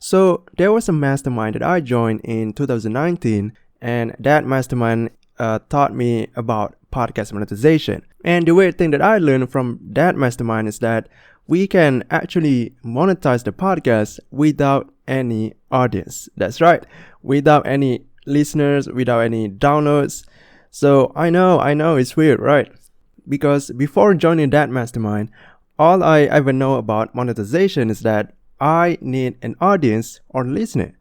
So there was a mastermind that I joined in 2019, and that mastermind taught me about podcast monetization. And the weird thing that I learned from that mastermind is that we can actually monetize the podcast without any audience. That's right, without any listeners, without any downloads. So I know it's weird, right? Because before joining that mastermind, all I ever know about monetization is that I need an audience or listener.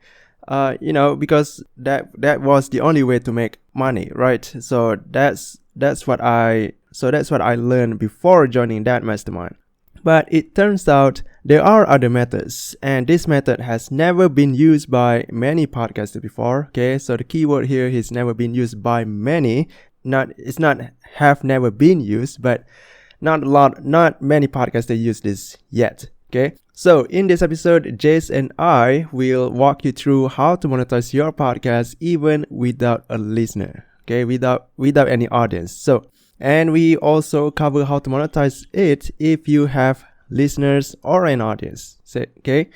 Because that was the only way to make money, right? So that's what I learned before joining that mastermind. But it turns out there are other methods, and this method has never been used by many podcasters before. Okay, so the keyword here is never been used by many. It's not have never been used, but not many podcasters use this yet. Okay, so in this episode, Jase and I will walk you through how to monetize your podcast even without a listener. Okay, without any audience. So, and we also cover how to monetize it if you have listeners or an audience. Okay.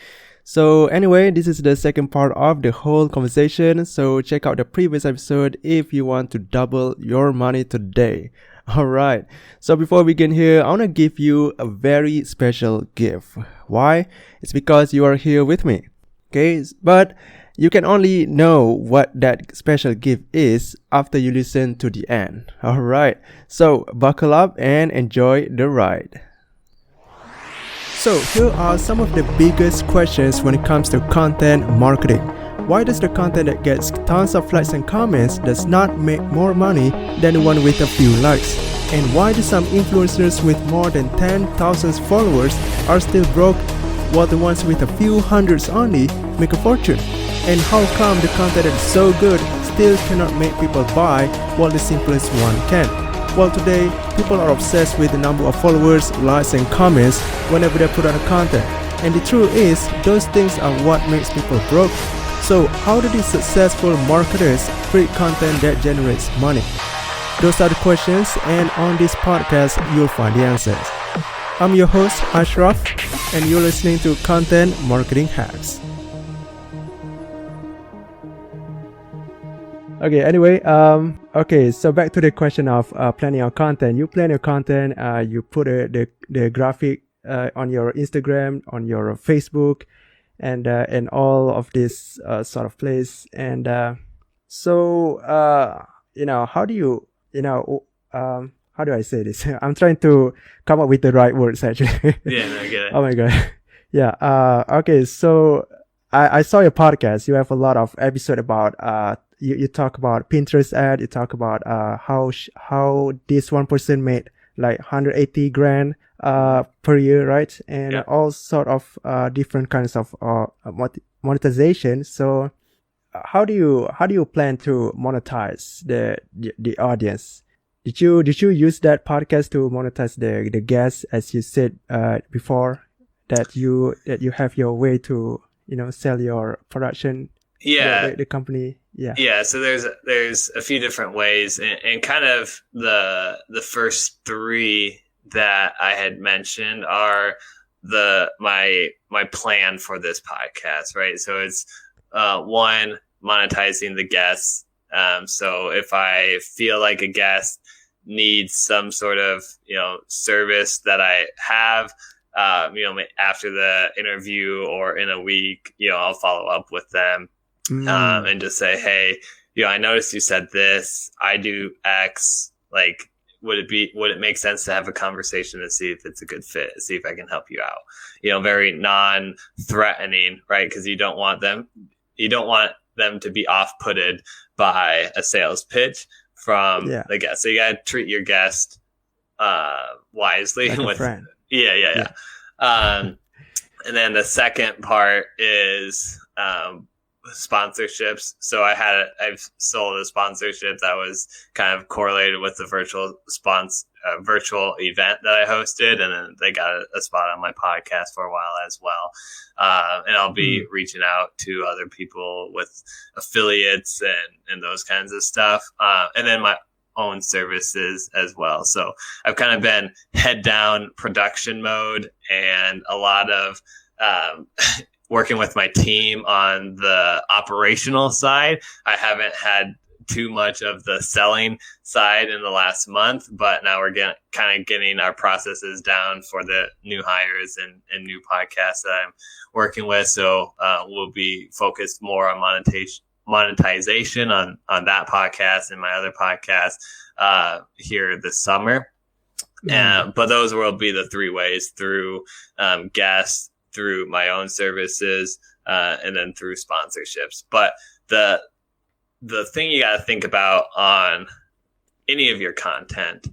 So anyway, this is the second part of the whole conversation. So check out the previous episode if you want to double your money today. Alright, so before we begin here, I want to give you a very special gift. Why? It's because you are here with me. Okay, but you can only know what that special gift is after you listen to the end. Alright, so buckle up and enjoy the ride. So here are some of the biggest questions when it comes to content marketing. Why does the content that gets tons of likes and comments does not make more money than the one with a few likes? And why do some influencers with more than 10,000 followers are still broke while the ones with a few hundreds only make a fortune? And how come the content that is so good still cannot make people buy while the simplest one can? Well, today, people are obsessed with the number of followers, likes and comments whenever they put out a content. And the truth is, those things are what makes people broke. So how do these successful marketers create content that generates money? Those are the questions, and on this podcast, you'll find the answers. I'm your host, Ashraf, and you're listening to Content Marketing Hacks. Okay, anyway, so back to the question of planning your content. You plan your content, you put the graphic on your Instagram, on your Facebook, and all of this sort of place. And how do I say this? I'm trying to come up with the right words actually. Yeah, no, I get it. Oh my god. Yeah. Okay. So I saw your podcast. You have a lot of episode about you talk about Pinterest ad. You talk about how this one person made like 180 grand per year, right? And all sort of different kinds of monetization. So how do you plan to monetize the audience? Did you use that podcast to monetize the guests, as you said before, that you have your way to sell your production? Yeah, the company. Yeah. So there's a few different ways, and kind of the first three that I had mentioned are my plan for this podcast, right? So it's one, monetizing the guests. So if I feel like a guest needs some sort of service that I have, after the interview or in a week, I'll follow up with them and just say, hey, I noticed you said this. I do X. Like, would it make sense to have a conversation to see if it's a good fit, see if I can help you out? Very non-threatening, right? Because you don't want them to be off-putted by a sales pitch from the guest. So you got to treat your guest wisely. Like a friend. Yeah. And then the second part is sponsorships. So I've sold a sponsorship that was kind of correlated with the virtual event that I hosted, and then they got a spot on my podcast for a while as well. And I'll be reaching out to other people with affiliates and those kinds of stuff. And then my own services as well. So I've kind of been head down production mode, and a lot of working with my team on the operational side. I haven't had too much of the selling side in the last month, but now we're getting our processes down for the new hires and new podcasts that I'm working with. So we'll be focused more on monetization on that podcast and my other podcast here this summer. But those will be the three ways: through guests, through my own services, and then through sponsorships. But the thing you got to think about on any of your content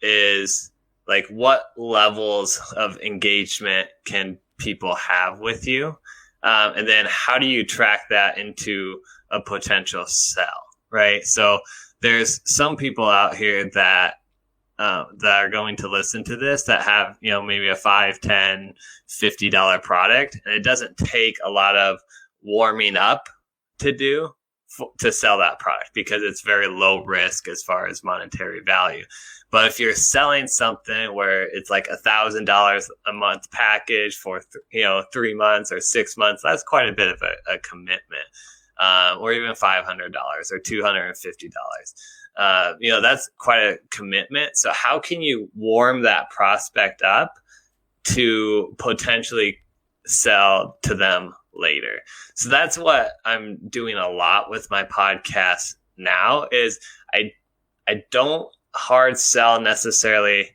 is like, what levels of engagement can people have with you? And then how do you track that into a potential sell, right? So there's some people out here that are going to listen to this that have, maybe a $5, $10, $50 product. And it doesn't take a lot of warming up to sell that product, because it's very low risk as far as monetary value. But if you're selling something where it's like $1,000 a month package for 3 months or 6 months, that's quite a bit of a commitment. Or even $500 or $250. That's quite a commitment. So how can you warm that prospect up to potentially sell to them later? So that's what I'm doing a lot with my podcast now. Is I don't hard sell necessarily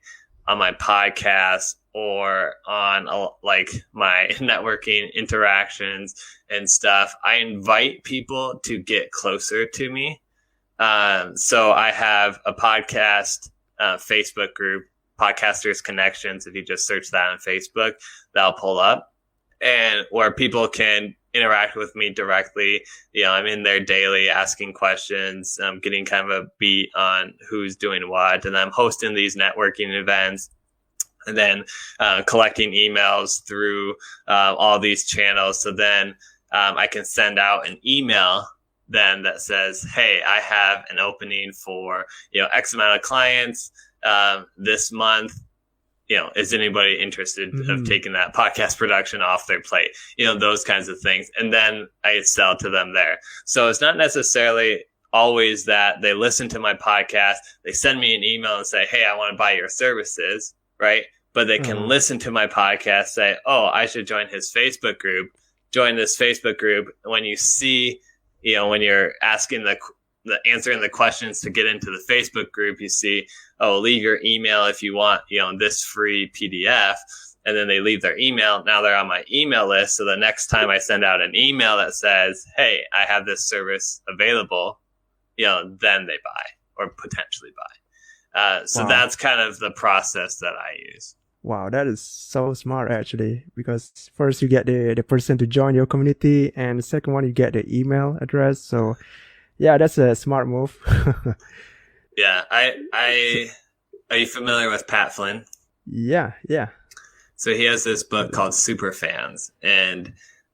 on my podcast or on like my networking interactions and stuff. I invite people to get closer to me. So I have a podcast Facebook group, Podcasters Connections. If you just search that on Facebook, that'll pull up, and where people can interact with me directly. I'm in there daily asking questions. I'm getting kind of a beat on who's doing what, and I'm hosting these networking events, and then collecting emails through all these channels. So then I can send out an email then that says, hey, I have an opening for X amount of clients this month. Is anybody interested of taking that podcast production off their plate? Those kinds of things. And then I sell to them there. So it's not necessarily always that they listen to my podcast, they send me an email and say, hey, I want to buy your services, right? But they can listen to my podcast, say, oh, I should join his Facebook group, join this Facebook group. When you see, when you're asking answering the questions to get into the Facebook group, you see, oh, leave your email if you want, this free PDF. And then they leave their email. Now they're on my email list. So the next time I send out an email that says, hey, I have this service available, then they buy or potentially buy. So that's kind of the process that I use. Wow, that is so smart actually, because first you get the person to join your community, and the second one you get the email address. So yeah, that's a smart move. Yeah, are you familiar with Pat Flynn? Yeah. So he has this book called Superfans, and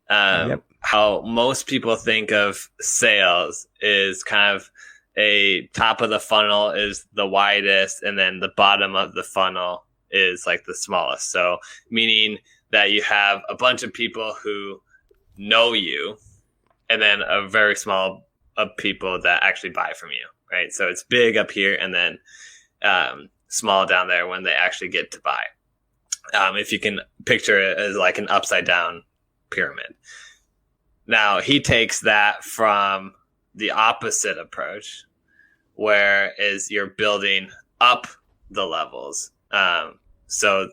how most people think of sales is kind of a top of the funnel is the widest, and then the bottom of the funnel is like the smallest. So meaning that you have a bunch of people who know you, and then a very small of people that actually buy from you, right? So it's big up here, and then small down there when they actually get to buy. If you can picture it as like an upside down pyramid. Now he takes that from the opposite approach, where is you're building up the levels. So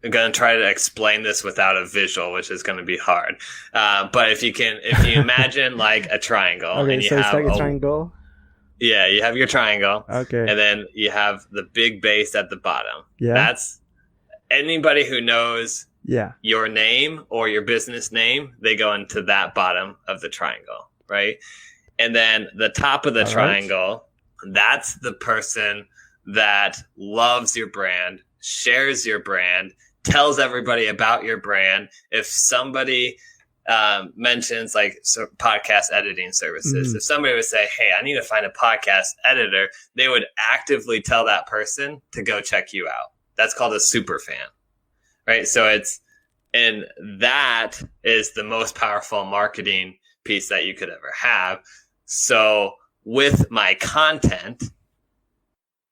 I'm going to try to explain this without a visual, which is going to be hard. But if you imagine like a triangle, okay, and you so have it's like a triangle. Yeah, you have your triangle. Okay. And then you have the big base at the bottom. Yeah. That's anybody who knows your name or your business name, they go into that bottom of the triangle, right? And then the top of the triangle, that's the person that loves your brand, shares your brand, tells everybody about your brand. If somebody mentions like podcast editing services, if somebody would say, hey, I need to find a podcast editor, they would actively tell that person to go check you out. That's called a super fan, right? So it's And that is the most powerful marketing piece that you could ever have. So with my content,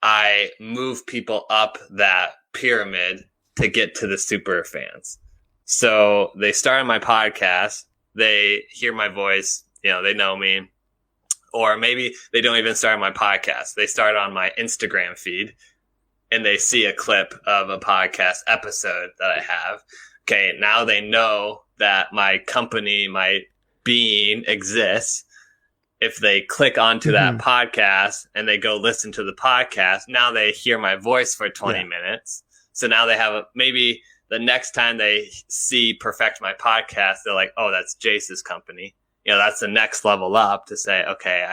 I move people up that pyramid to get to the super fans. So they start on my podcast, they hear my voice, they know me, or maybe they don't even start on my podcast. They start on my Instagram feed and they see a clip of a podcast episode that I have. Okay, now they know that my company, my being exists. If they click onto that podcast and they go listen to the podcast, now they hear my voice for 20 minutes. So now they have maybe the next time they see Perfect My Podcast, they're like, oh, that's Jase's company. That's the next level up to say, okay,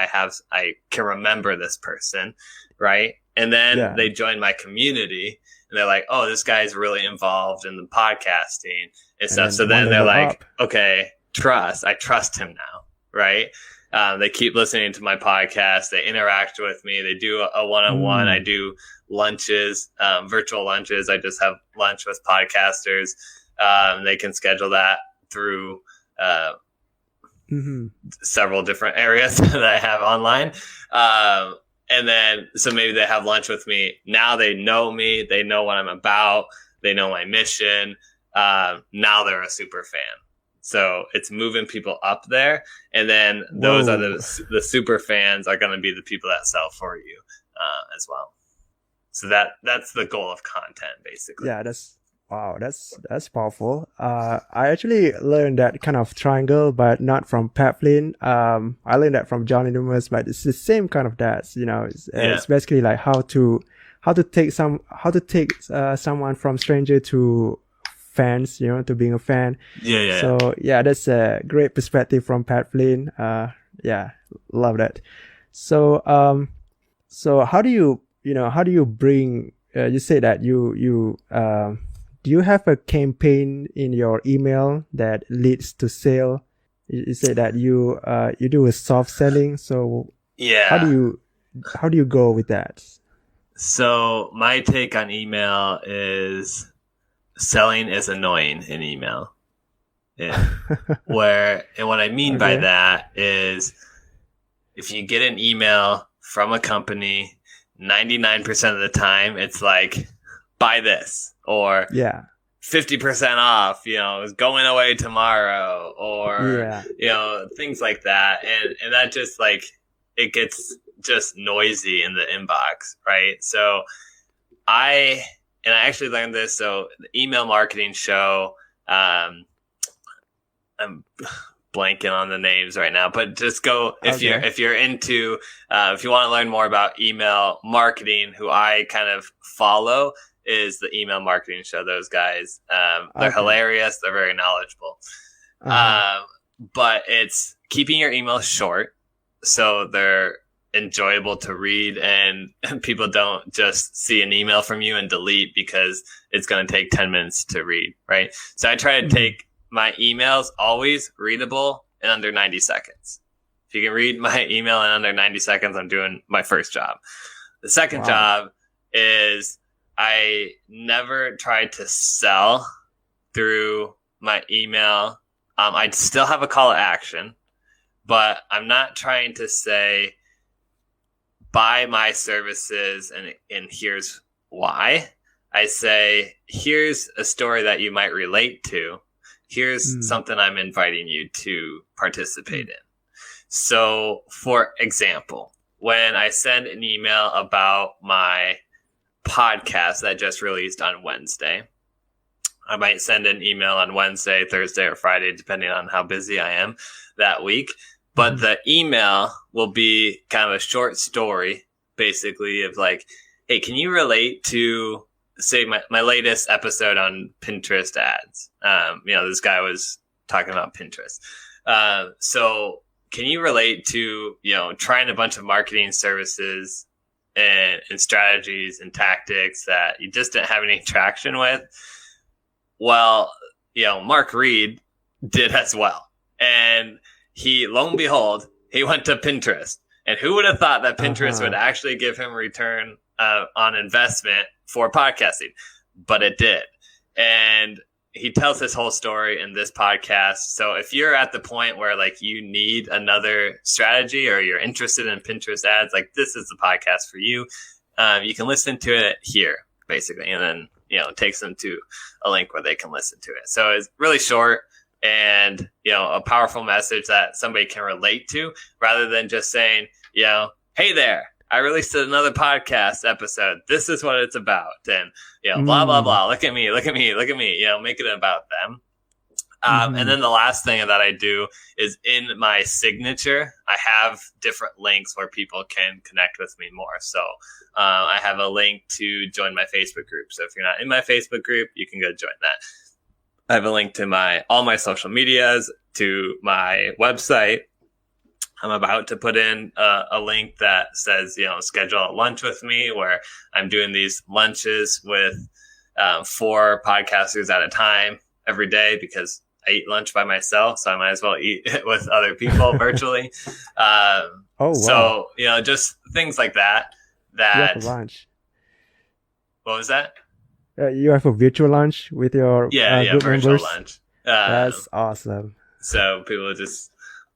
I can remember this person. Right. And then they join my community and they're like, oh, this guy's really involved in the podcasting and stuff. So then they're like, okay, I trust him now. Right. They keep listening to my podcast. They interact with me. They do a one-on-one. I do lunches, virtual lunches. I just have lunch with podcasters. They can schedule that through several different areas that I have online. And then, so maybe they have lunch with me. Now they know me. They know what I'm about. They know my mission. Now they're a super fan. So it's moving people up there. And then those are the super fans are going to be the people that sell for you as well. So that's the goal of content, basically. Yeah, that's powerful. I actually learned that kind of triangle, but not from Pat Flynn. I learned that from Johnny Numerous, but it's the same kind of that. It's basically like how to take someone from stranger to fans, to being a fan. So that's a great perspective from Pat Flynn. Love that. So how do you bring? You say that you do you have a campaign in your email that leads to sale? You say that you do a soft selling. So how do you go with that? So my take on email is selling is annoying in email. And what I mean by that is if you get an email from a company, 99% of the time it's like, buy this, or 50% off, is going away tomorrow, or things like that. And that just like, it gets just noisy in the inbox, right? So I actually learned this. So the email marketing show, I'm blanking on the names right now, but just go if you're into if you want to learn more about email marketing, who I kind of follow is the email marketing show. Those guys, they're hilarious. They're very knowledgeable. But it's keeping your emails short so they're enjoyable to read, and people don't just see an email from you and delete because it's going to take 10 minutes to read, right? So I try to take my emails always readable in under 90 seconds. If you can read my email in under 90 seconds, I'm doing my first job. The second job is I never tried to sell through my email. I'd still have a call to action, but I'm not trying to say, buy my services and here's why. I say, here's a story that you might relate to. Here's something I'm inviting you to participate in. So, for example, when I send an email about my podcast that just released on Wednesday, I might send an email on Wednesday, Thursday, or Friday, depending on how busy I am that week. But the email will be kind of a short story, basically, of like, hey, can you relate to, say, my latest episode on Pinterest ads? This guy was talking about Pinterest. So can you relate to, trying a bunch of marketing services and strategies and tactics that you just didn't have any traction with? Well, Mark Reed did as well. And he, lo and behold, he went to Pinterest. And who would have thought that Pinterest would actually give him return on investment for podcasting? But it did. And he tells his whole story in this podcast. So if you're at the point where like you need another strategy or you're interested in Pinterest ads, like this is the podcast for you. You can listen to it here basically. And then, it takes them to a link where they can listen to it. So it's really short and, a powerful message that somebody can relate to rather than just saying, hey there, I released another podcast episode. This is what it's about. And, blah, blah, blah. Look at me. Make it about them. And then the last thing that I do is in my signature, I have different links where people can connect with me more. So I have a link to join my Facebook group. So if you're not in my Facebook group, you can go join that. I have a link to all my social medias, to my website. I'm about to put in a link that says, schedule a lunch with me, where I'm doing these lunches with 4 podcasters at a time every day because I eat lunch by myself. So I might as well eat it with other people virtually. Oh, wow. So, just things like that. You have a lunch. What was that? You have a virtual lunch with your group virtual members? Lunch. That's awesome. So people just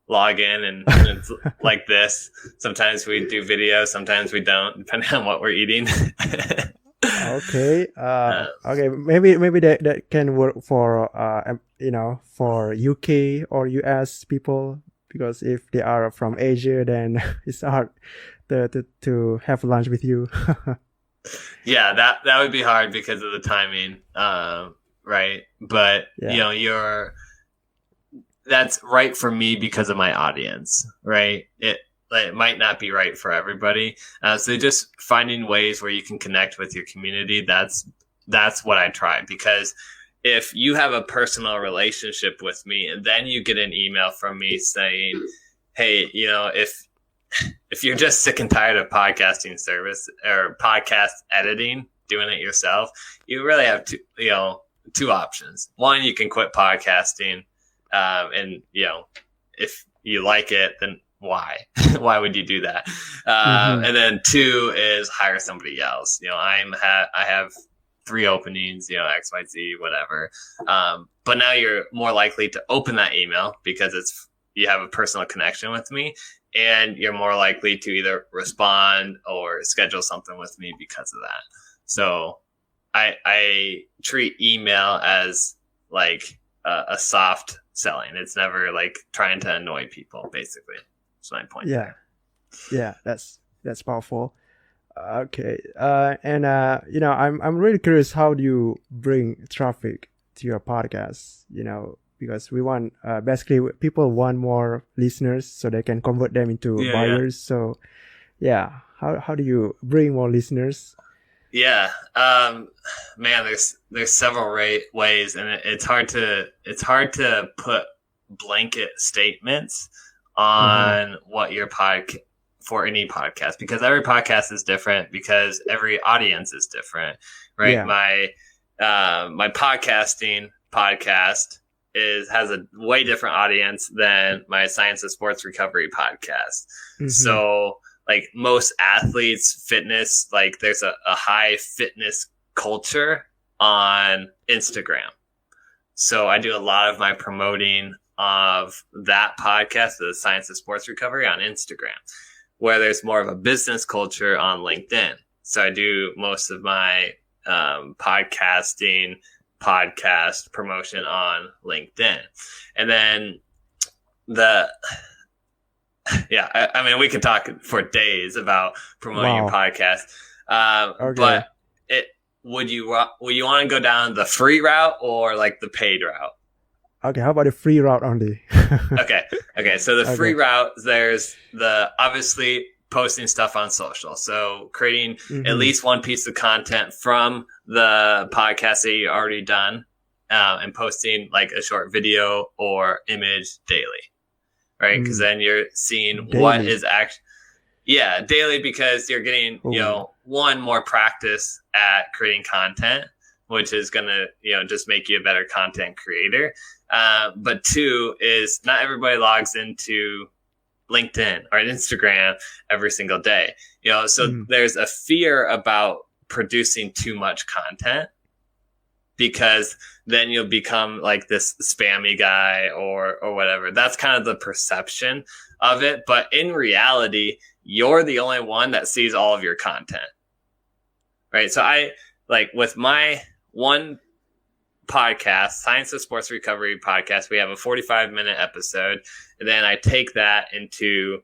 log in and it's like this. Sometimes we do video, sometimes we don't, depending on what we're eating. Okay. Okay. Maybe that can work for for UK or US people, because if they are from Asia, then it's hard to have lunch with you. Yeah, that would be hard because of the timing, right? But that's right for me because of my audience, right? It might not be right for everybody. So just finding ways where you can connect with your community. That's what I try, because if you have a personal relationship with me and then you get an email from me saying, hey, if you're just sick and tired of podcasting service or podcast editing, doing it yourself, you really have two options. One, you can quit podcasting. And if you like it, then why? Why would you do that? And then 2 is hire somebody else. I have 3 openings, X, Y, Z, whatever. But now you're more likely to open that email because you have a personal connection with me, and you're more likely to either respond or schedule something with me because of that. So I treat email as like a soft selling. It's never like trying to annoy people, basically. That's my point. Yeah, that's powerful. Okay. And I'm really curious, how do you bring traffic to your podcast? Because we want basically people want more listeners so they can convert them into buyers. So how do you bring more listeners? Yeah. Man, there's several ways, and it's hard to put blanket statements on what your for any podcast, because every podcast is different, because every audience is different, right? Yeah. My podcasting podcast has a way different audience than my science of sports recovery podcast. So like most athletes, fitness, like there's a high fitness culture on Instagram. So I do a lot of my promoting of that podcast, the science of sports recovery, on Instagram, where there's more of a business culture on LinkedIn. So I do most of my podcast promotion on LinkedIn. And then I mean, we could talk for days about promoting your podcast. Okay. But would you want to go down the free route or like the paid route? Okay, how about the free route only? Okay. So the free route, there's obviously posting stuff on social. So creating at least one piece of content from the podcast that you already done, and posting like a short video or image daily, right? Because then you're seeing daily. What is actually, daily, because you're getting, one, more practice at creating content, which is going to, just make you a better content creator. But 2 is not everybody logs into LinkedIn or Instagram every single day, so there's a fear about producing too much content, because then you'll become like this spammy guy or whatever. That's kind of the perception of it. But in reality, you're the only one that sees all of your content, right? So I like with my one podcast, Science of Sports Recovery podcast, we have a 45-minute episode. And then I take that into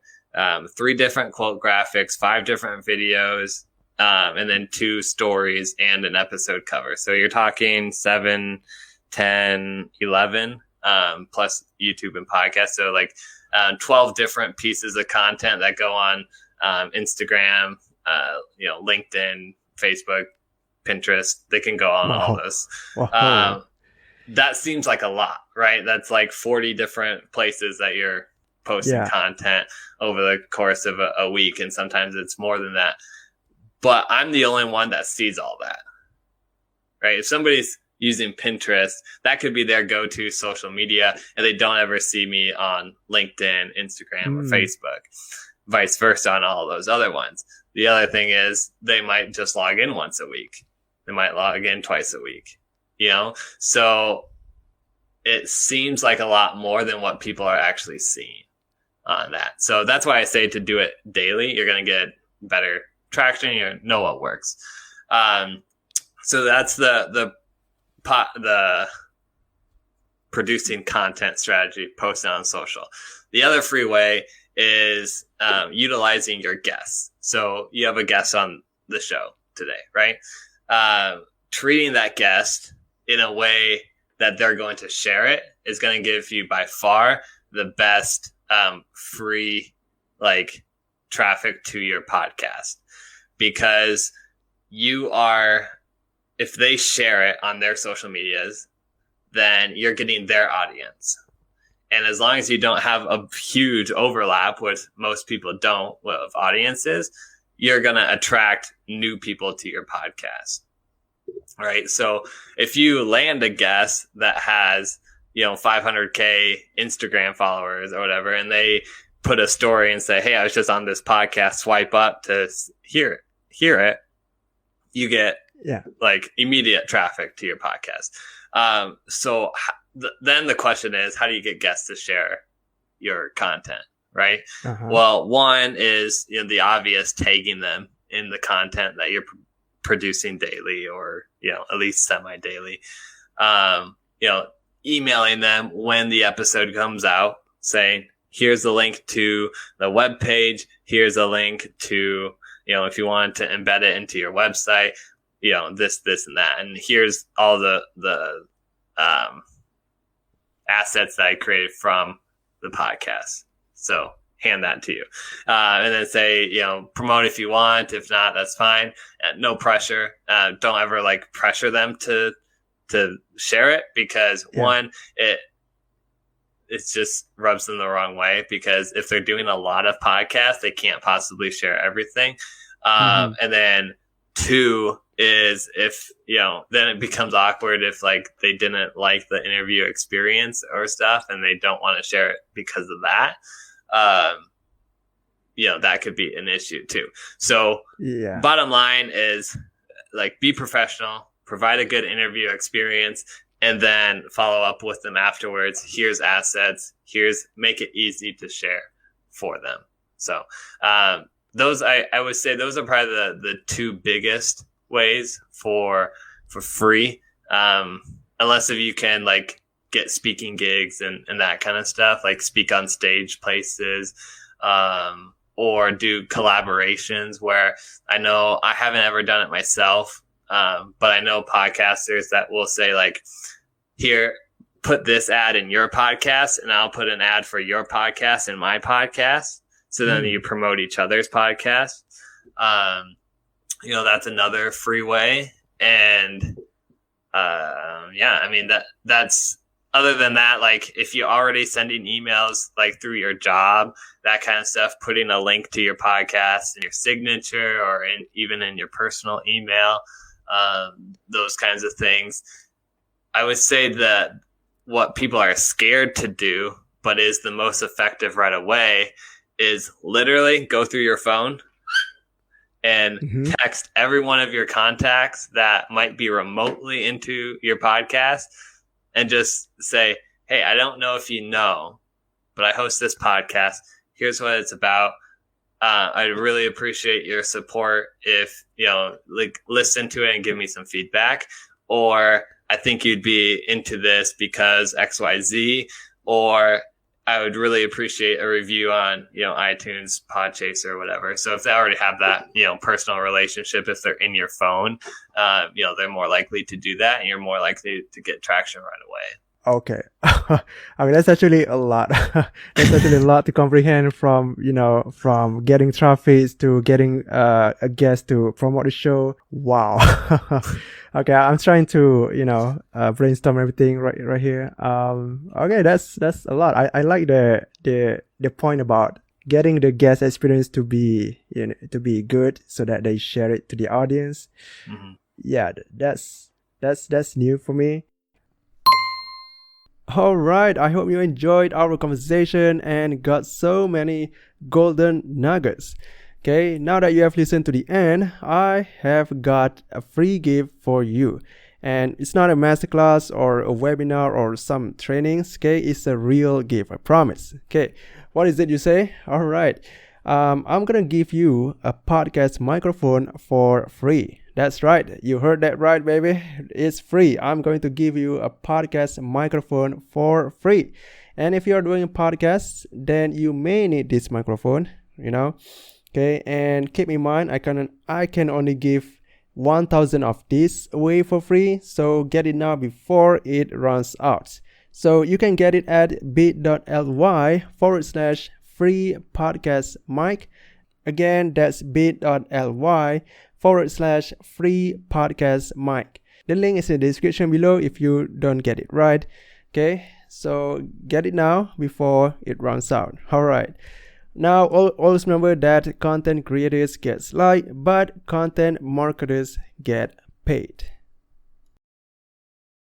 3 different quote graphics, 5 different videos, and then 2 stories and an episode cover. So you're talking 7, 10, 11, plus YouTube and podcast. So like 12 different pieces of content that go on Instagram, LinkedIn, Facebook, Pinterest. They can go on all those. That seems like a lot, right? That's like 40 different places that you're posting content over the course of a week. And sometimes it's more than that. But I'm the only one that sees all that, right? If somebody's using Pinterest, that could be their go-to social media, and they don't ever see me on LinkedIn, Instagram, or Facebook. Vice versa on all those other ones. The other thing is they might just log in once a week. They might log in twice a week, So it seems like a lot more than what people are actually seeing on that. So that's why I say to do it daily. You're going to get better traction. You know what works. So that's the producing content strategy, posting on social. The other free way is utilizing your guests. So you have a guest on the show today, right? Treating that guest in a way that they're going to share it is going to give you by far the best free traffic to your podcast, because if they share it on their social medias, then you're getting their audience. And as long as you don't have a huge overlap, which most people don't, of audiences, you're going to attract new people to your podcast. Right. So if you land a guest that has, 500K Instagram followers or whatever, and they put a story and say, hey, I was just on this podcast, swipe up to hear it, you get immediate traffic to your podcast. So then the question is, how do you get guests to share your content? Right. Well, one is the obvious, tagging them in the content that you're producing daily, or at least semi-daily. Emailing them when the episode comes out, saying, here's the link to the web page, here's a link to if you want to embed it into your website, this and that, and here's all the assets that I created from the podcast. So hand that to you. And then say, promote if you want. If not, that's fine. No pressure. Don't ever pressure them to share it, because one, it just rubs them the wrong way, because if they're doing a lot of podcasts, they can't possibly share everything. And then 2 is if, then it becomes awkward if they didn't like the interview experience or stuff, and they don't want to share it because of that. That could be an issue too. So bottom line is be professional, provide a good interview experience, and then follow up with them afterwards. Here's assets. Make it easy to share for them. So, those, I would say those are probably the 2 biggest ways for free. Unless if you can get speaking gigs and that kind of stuff, speak on stage places, or do collaborations, where I know I haven't ever done it myself. But I know podcasters that will say here, put this ad in your podcast, and I'll put an ad for your podcast in my podcast. So then you promote each other's podcast. That's another free way. And, that's, other than that, if you're already sending emails through your job, that kind of stuff, putting a link to your podcast in your signature, or even in your personal email, those kinds of things. I would say that what people are scared to do, but is the most effective right away, is literally go through your phone and text every one of your contacts that might be remotely into your podcast and just say, hey, I don't know if you know, but I host this podcast. Here's what it's about. I'd really appreciate your support if, listen to it and give me some feedback. Or I think you'd be into this because XYZ. Or I would really appreciate a review on, iTunes, Podchaser, or whatever. So if they already have that, personal relationship, if they're in your phone, they're more likely to do that, and you're more likely to get traction right away. Okay. I mean, that's actually a lot. That's actually a lot to comprehend from getting traffic to getting a guest to promote the show. Wow. Okay. I'm trying to, brainstorm everything right here. Okay. That's a lot. I like the point about getting the guest experience to be, to be good so that they share it to the audience. Mm-hmm. Yeah. That's new for me. Alright, I hope you enjoyed our conversation and got so many golden nuggets. Okay, now that you have listened to the end, I have got a free gift for you. And it's not a masterclass or a webinar or some trainings, okay? It's a real gift, I promise. Okay, what is it you say? Alright, I'm gonna give you a podcast microphone for free. That's right. You heard that right, baby. It's free. I'm going to give you a podcast microphone for free. And if you're doing podcasts, then you may need this microphone, Okay. And keep in mind, I can only give 1,000 of these away for free. So get it now before it runs out. So you can get it at bit.ly/free podcast mic. Again, that's bit.ly/free podcast mic. The link is in the description below if you don't get it right. Okay, so get it now before it runs out. Alright. Now, always remember that content creators get liked, but content marketers get paid.